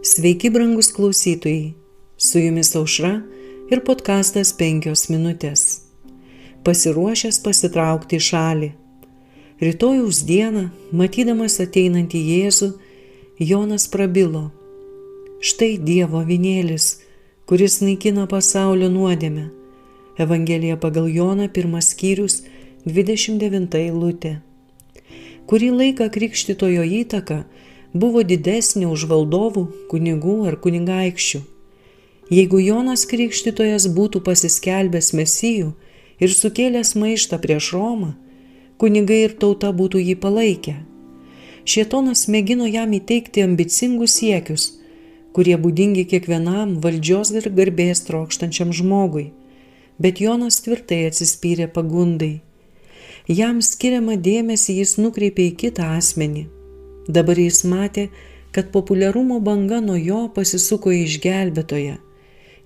Sveiki, brangus klausytojai, su jumis Aušra ir podkastas 5 minutės. Pasiruošęs pasitraukti į šalį. Rytojaus dieną, matydamas ateinantį Jėzų, Jonas prabilo: štai Dievo avinėlis, kuris naikina pasaulio nuodėmę. Evangelija pagal Joną 1 skyrius 29 eilutė. Kurį laiką krikštytojo įtaka buvo didesnė už valdovų, kunigų ar kunigaikščių. Jeigu Jonas Krikštytojas būtų pasiskelbęs Mesijų ir sukėlęs maištą prieš Romą, kunigai ir tauta būtų jį palaikę. Šėtonas mėgino jam įteikti ambicingus siekius, kurie būdingi kiekvienam valdžios ir garbės trokštančiam žmogui, bet Jonas tvirtai atsispyrė pagundai. Jam skiriamą dėmesį jis nukreipė į kitą asmenį. Dabar jis matė, kad populiarumo banga nuo jo pasisuko į išgelbėtoją.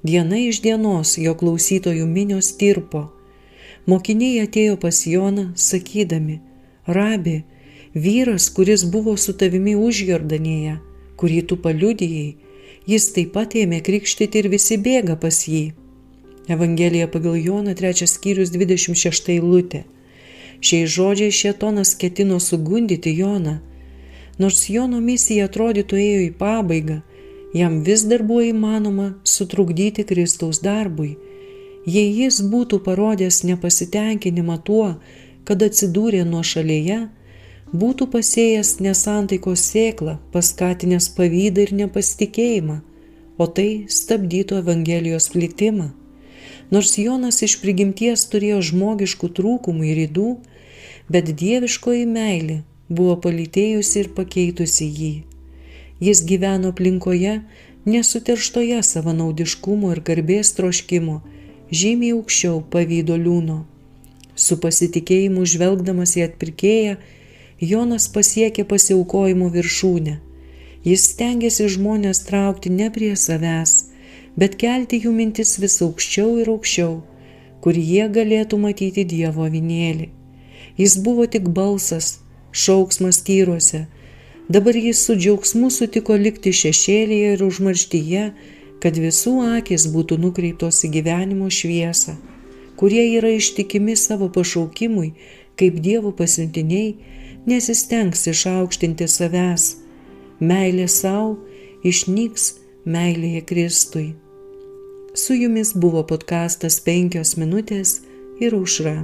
Diena iš dienos jo klausytojų minios tirpo. Mokiniai atėjo pas Joną, sakydami: Rabi, vyras, kuris buvo su tavimi užjordanėje, kurį tu paliudijai, jis taip pat ėmė krikštyti ir visi bėga pas jį. Evangelija pagal Joną 3 skyrius 26 eilutė. Šiais žodžiais šėtonas ketino sugundyti Joną. Nors Jono misija atrodytų ėjo į pabaigą, jam vis dar buvo įmanoma sutrukdyti Kristaus darbui. Jei jis būtų parodęs nepasitenkinimą tuo, kad atsidūrė nuošalėje, būtų pasėjęs nesantaikos sėklą, paskatinęs pavydą ir nepasitikėjimą, o tai stabdytų Evangelijos plitimą. Nors Jonas iš prigimties turėjo žmogiškų trūkumų ir ydų, bet dieviškoji meilė buvo palytėjusi ir pakeitusi jį. Jis gyveno aplinkoje nesuterštoje savanaudiškumo ir garbės troškimo, žymiai aukščiau pavydo liūno. Su pasitikėjimu žvelgdamas į atpirkėją, Jonas pasiekė pasiaukojimo viršūnę. Jis stengėsi žmones traukti ne prie savęs, bet kelti jų mintis vis aukščiau ir aukščiau, kur jie galėtų matyti Dievo avinėlį. Jis buvo tik balsas, šauksmas tyruose. Dabar jis su džiaugsmu sutiko likti šešėlyje ir užmarštyje, kad visų akys būtų nukreiptos į gyvenimo šviesą. Kurie yra ištikimi savo pašaukimui, kaip Dievo pasiuntiniai, nesistengs išaukštinti savęs. Meilė sau išnyks meilėje Kristui. Su jumis buvo podkastas 5 minutės ir Aušra.